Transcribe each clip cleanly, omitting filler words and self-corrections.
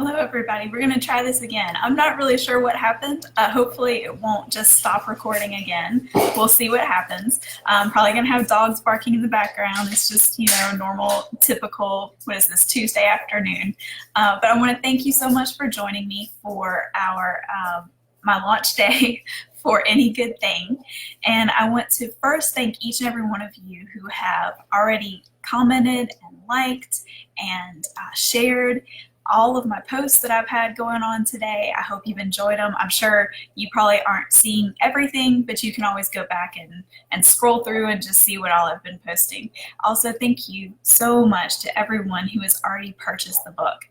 Hello, everybody. We're going to try this again. I'm not really sure what happened. Hopefully it won't just stop recording again. We'll see what happens. I'm probably going to have dogs barking in the background. It's just, normal, typical, what is this, Tuesday afternoon. But I want to thank you so much for joining me for our my launch day for Any Good Thing. And I want to first thank each and every one of you who have already commented and liked and shared all of my posts that I've had going on today. I hope you've enjoyed them. I'm sure you probably aren't seeing everything, but you can always go back and scroll through and just see what all I've been posting. Also, thank you so much to everyone who has already purchased the book.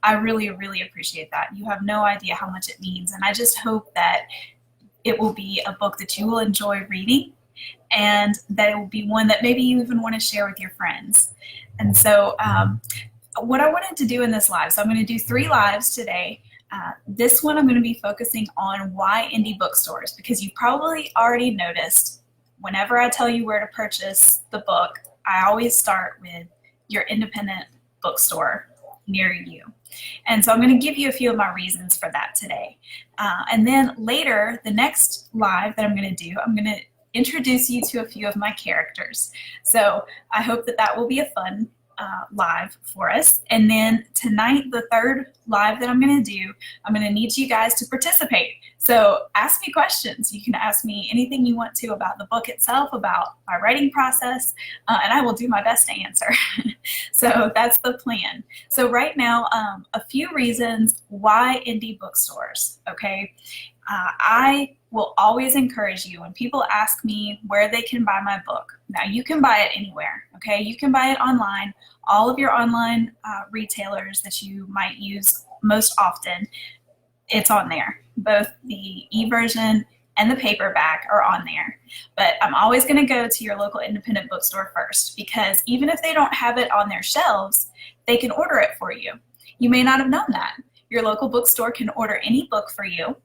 I really, really appreciate that. You have no idea how much it means, and I just hope that it will be a book that you will enjoy reading and that it will be one that maybe you even want to share with your friends. And so what I wanted to do in this live, so I'm going to do 3 lives today. This one I'm going to be focusing on why indie bookstores, because you probably already noticed whenever I tell you where to purchase the book, I always start with your independent bookstore near you. And so I'm going to give you a few of my reasons for that today. And then later, the next live that I'm going to do, I'm going to introduce you to a few of my characters. So I hope that that will be a fun live for us. And then tonight, the third live that I'm going to do, I'm going to need you guys to participate. So ask me questions. You can ask me anything you want to about the book itself, about my writing process, and I will do my best to answer. So that's the plan. So right now, a few reasons why indie bookstores, okay? I will always encourage you when people ask me where they can buy my book. Now, you can buy it anywhere, okay? You can buy it online. All of your online retailers that you might use most often, it's on there. Both the e-version and the paperback are on there. But I'm always going to go to your local independent bookstore first, because even if they don't have it on their shelves, they can order it for you. You may not have known that. Your local bookstore can order any book for you.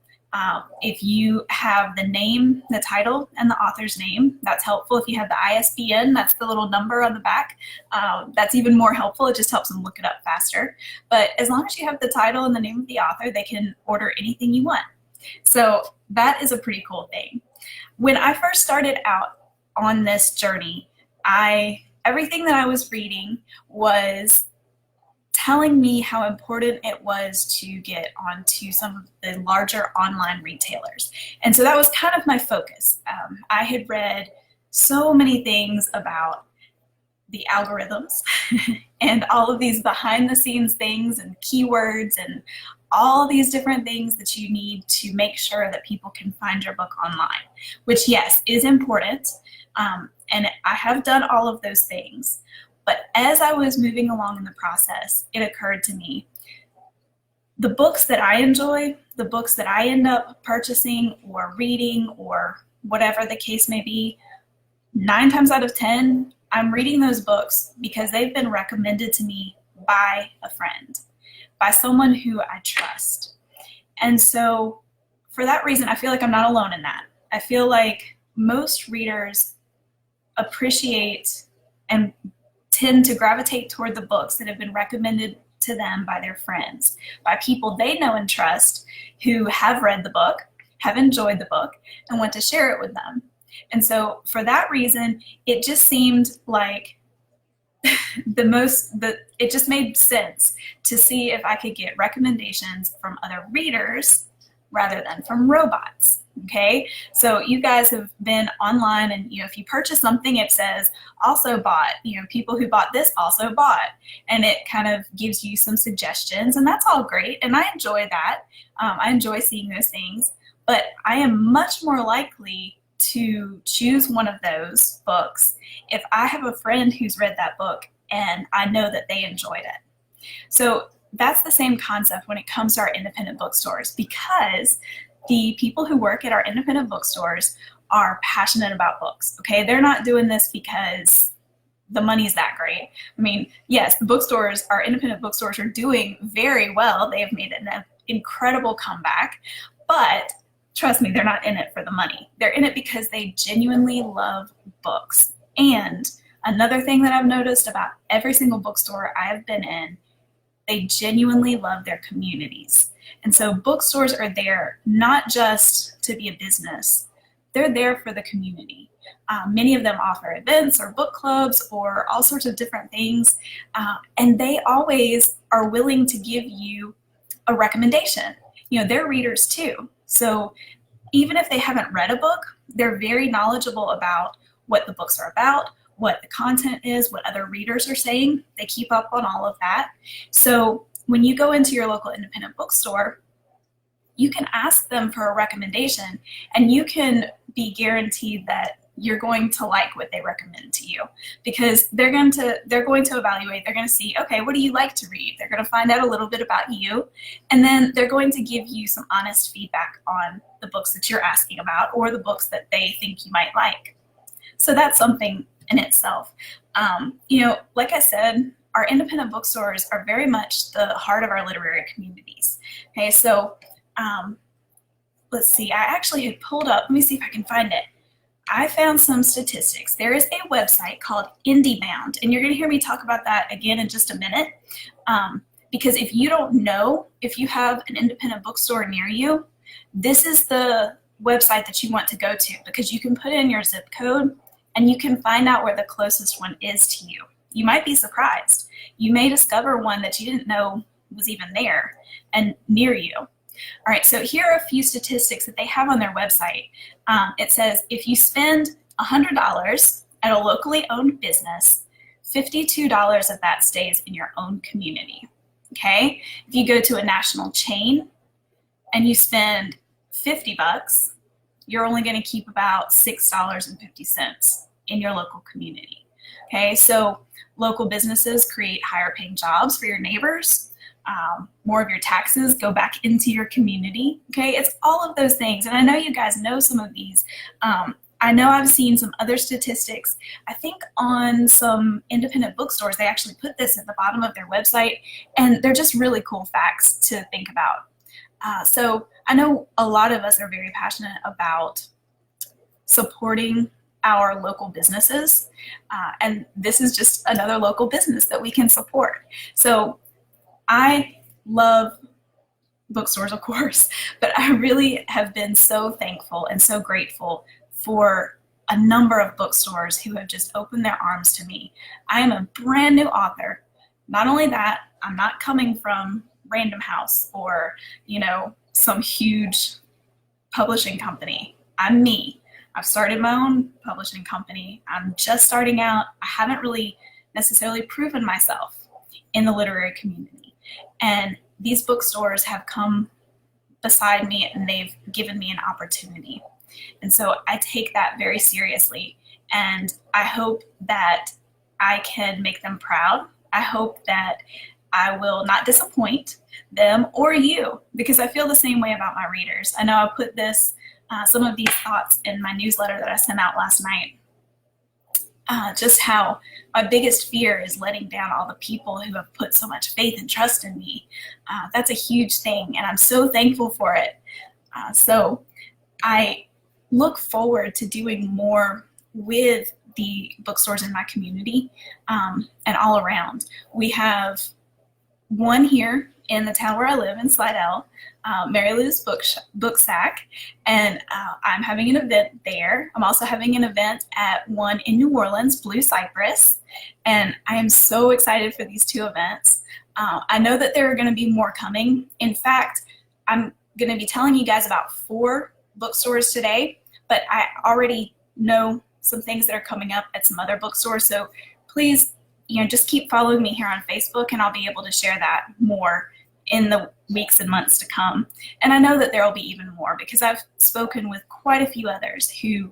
If you have the name, the title, and the author's name, that's helpful. If you have the ISBN, that's the little number on the back, that's even more helpful. It just helps them look it up faster. But as long as you have the title and the name of the author, they can order anything you want. So that is a pretty cool thing. When I first started out on this journey, everything that I was reading was telling me how important it was to get onto some of the larger online retailers. And so that was kind of my focus. I had read so many things about the algorithms and all of these behind the scenes things and keywords and all these different things that you need to make sure that people can find your book online, which, yes, is important. And I have done all of those things. But as I was moving along in the process, it occurred to me, the books that I enjoy, the books that I end up purchasing or reading or whatever the case may be, 9 times out of 10, I'm reading those books because they've been recommended to me by a friend, by someone who I trust. And so for that reason, I feel like I'm not alone in that. I feel like most readers appreciate and tend to gravitate toward the books that have been recommended to them by their friends, by people they know and trust who have read the book, have enjoyed the book, and want to share it with them. And so for that reason, it just seemed like it just made sense to see if I could get recommendations from other readers rather than from robots. Okay, so you guys have been online, and if you purchase something, it says also bought, people who bought this also bought, and it kind of gives you some suggestions, and that's all great, and I enjoy that. I enjoy seeing those things, but I am much more likely to choose one of those books if I have a friend who's read that book and I know that they enjoyed it. So that's the same concept when it comes to our independent bookstores, because the people who work at our independent bookstores are passionate about books, okay? They're not doing this because the money's that great. I mean, yes, our independent bookstores are doing very well. They have made an incredible comeback, but trust me, they're not in it for the money. They're in it because they genuinely love books. And another thing that I've noticed about every single bookstore I have been in They genuinely love their communities. And so bookstores are there not just to be a business, they're there for the community. Many of them offer events or book clubs or all sorts of different things, and they always are willing to give you a recommendation. You know, they're readers too. So even if they haven't read a book, they're very knowledgeable about what the books are about, what the content is, what other readers are saying. They keep up on all of that. So when you go into your local independent bookstore, you can ask them for a recommendation, and you can be guaranteed that you're going to like what they recommend to you, because they're going to evaluate. They're going to see, okay, what do you like to read? They're going to find out a little bit about you, and then they're going to give you some honest feedback on the books that you're asking about or the books that they think you might like. So that's something in itself. You know, like I said, our independent bookstores are very much the heart of our literary communities. Okay, so let's see, I actually had pulled up, let me see if I can find it. I found some statistics. There is a website called Indie Bound, and you're going to hear me talk about that again in just a minute, because if you don't know if you have an independent bookstore near you, this is the website that you want to go to, because you can put in your zip code and you can find out where the closest one is to you. You might be surprised. You may discover one that you didn't know was even there and near you. All right, so here are a few statistics that they have on their website. It says if you spend $100 at a locally owned business, $52 of that stays in your own community. Okay, if you go to a national chain and you spend $50, you're only going to keep about $6.50 in your local community. Okay, so local businesses create higher paying jobs for your neighbors. More of your taxes go back into your community. Okay, it's all of those things. And I know you guys know some of these. I know I've seen some other statistics. I think on some independent bookstores, they actually put this at the bottom of their website, and they're just really cool facts to think about. So I know a lot of us are very passionate about supporting our local businesses, and this is just another local business that we can support. So I love bookstores, of course, but I really have been so thankful and so grateful for a number of bookstores who have just opened their arms to me. I am a brand new author. Not only that, I'm not coming from Random House or, you know, some huge publishing company. I'm me. I've started my own publishing company. I'm just starting out. I haven't really necessarily proven myself in the literary community. And these bookstores have come beside me and they've given me an opportunity. And so I take that very seriously. And I hope that I can make them proud. I hope that I will not disappoint them or you, because I feel the same way about my readers. I know I put this, some of these thoughts in my newsletter that I sent out last night. Just how my biggest fear is letting down all the people who have put so much faith and trust in me. That's a huge thing, and I'm so thankful for it. So I look forward to doing more with the bookstores in my community and all around. We have one here in the town where I live in Slidell, Mary Lou's Book Sack, and I'm having an event there. I'm also having an event at one in New Orleans, Blue Cypress, and I am so excited for these two events. I know that there are going to be more coming. In fact, I'm going to be telling you guys about 4 bookstores today, but I already know some things that are coming up at some other bookstores, so please, just keep following me here on Facebook, and I'll be able to share that more in the weeks and months to come. And I know that there will be even more, because I've spoken with quite a few others who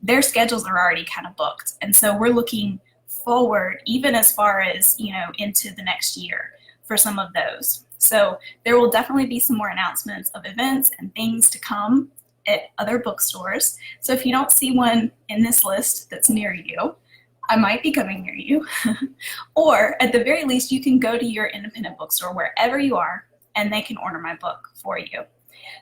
their schedules are already kind of booked. And so we're looking forward even as far as, into the next year for some of those. So there will definitely be some more announcements of events and things to come at other bookstores. So if you don't see one in this list that's near you, I might be coming near you. Or at the very least, you can go to your independent bookstore wherever you are, and they can order my book for you.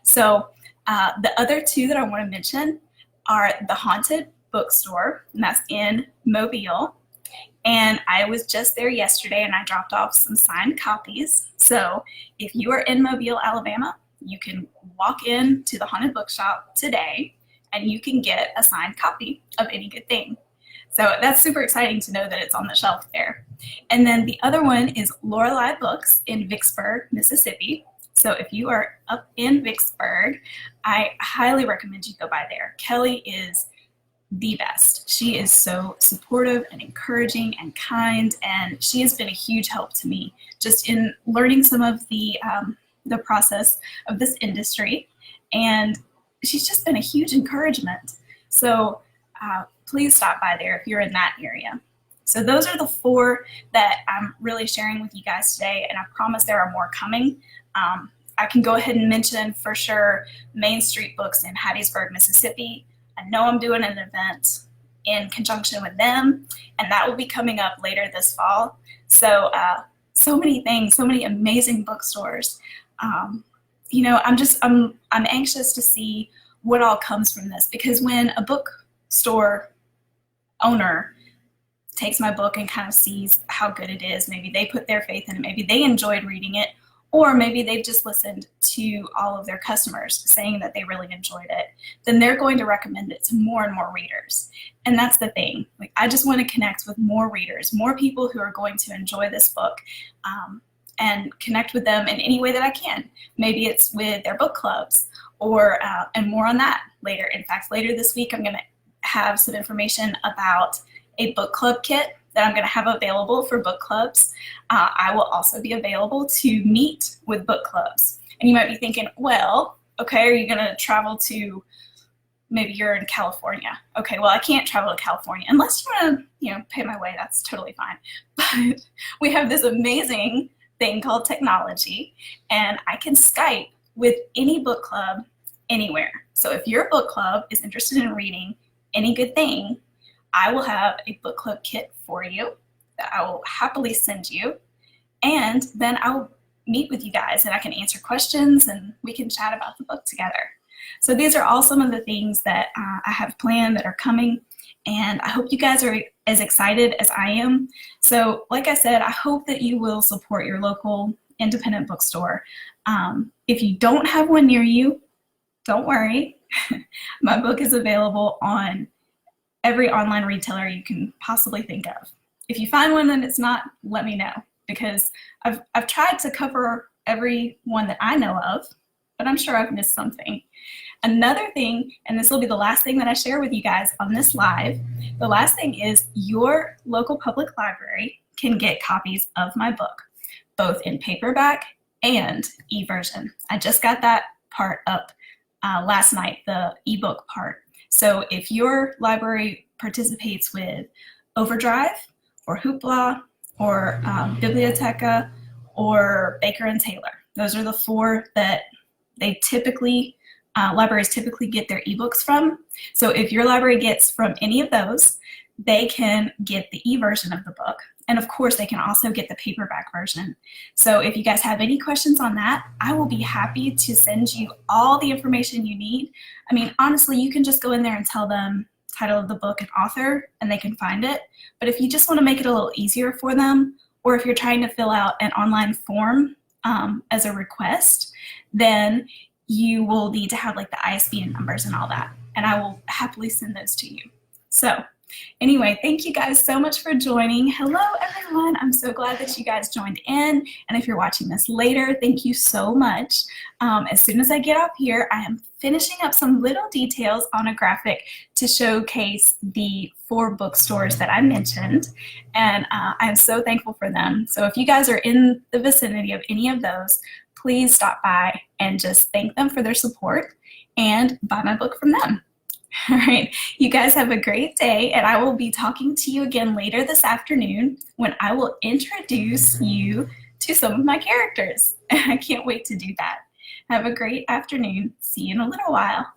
So the other 2 that I want to mention are the Haunted Bookstore, and that's in Mobile, And I was just there yesterday and I dropped off some signed copies. So if you are in Mobile, Alabama, you can walk in to the Haunted Bookshop today and you can get a signed copy of Any Good Thing. So that's super exciting to know that it's on the shelf there. And then the other one is Lorelei Books in Vicksburg, Mississippi. So if you are up in Vicksburg, I highly recommend you go by there. Kelly is the best. She is so supportive and encouraging and kind, and she has been a huge help to me just in learning some of the process of this industry, and she's just been a huge encouragement. So please stop by there if you're in that area. So those are the 4 that I'm really sharing with you guys today, and I promise there are more coming. I can go ahead and mention for sure Main Street Books in Hattiesburg, Mississippi. I know I'm doing an event in conjunction with them, and that will be coming up later this fall. So, so many things, so many amazing bookstores. You know, I'm anxious to see what all comes from this, because when a bookstore owner takes my book and kind of sees how good it is, maybe they put their faith in it, maybe they enjoyed reading it, or maybe they've just listened to all of their customers saying that they really enjoyed it, then they're going to recommend it to more and more readers. And that's the thing. Like, I just want to connect with more readers, more people who are going to enjoy this book, and connect with them in any way that I can. Maybe it's with their book clubs, or and more on that later. In fact, later this week, I'm going to have some information about a book club kit that I'm going to have available for book clubs. I will also be available to meet with book clubs. And you might be thinking, well, okay, are you going to travel to, maybe you're in California. Okay, well, I can't travel to California unless you want to, pay my way. That's totally fine. But we have this amazing thing called technology, and I can Skype with any book club anywhere. So if your book club is interested in reading Any Good Thing, I will have a book club kit for you that I will happily send you, and then I'll meet with you guys and I can answer questions and we can chat about the book together. So these are all some of the things that I have planned that are coming, and I hope you guys are as excited as I am. So like I said, I hope that you will support your local independent bookstore. If you don't have one near you, don't worry. My book is available on every online retailer you can possibly think of. If you find one and it's not, let me know, because I've tried to cover every one that I know of, but I'm sure I've missed something. Another thing, and this will be the last thing that I share with you guys on this live, the last thing is your local public library can get copies of my book, both in paperback and e-version. I just got that part up last night, the ebook part. So if your library participates with Overdrive or Hoopla or Biblioteca or Baker and Taylor, those are the 4 that they typically, libraries typically get their ebooks from. So if your library gets from any of those, they can get the e-version of the book. And of course, they can also get the paperback version. So if you guys have any questions on that, I will be happy to send you all the information you need. I mean, honestly, you can just go in there and tell them title of the book and author, and they can find it. But if you just want to make it a little easier for them, or if you're trying to fill out an online form as a request, then you will need to have like the ISBN numbers and all that. And I will happily send those to you. So anyway, thank you guys so much for joining. Hello, everyone. I'm so glad that you guys joined in. And if you're watching this later, thank you so much. As soon as I get off here, I am finishing up some little details on a graphic to showcase the 4 bookstores that I mentioned. And I'm so thankful for them. So if you guys are in the vicinity of any of those, please stop by and just thank them for their support and buy my book from them. All right, you guys have a great day, and I will be talking to you again later this afternoon when I will introduce you to some of my characters. I can't wait to do that. Have a great afternoon. See you in a little while.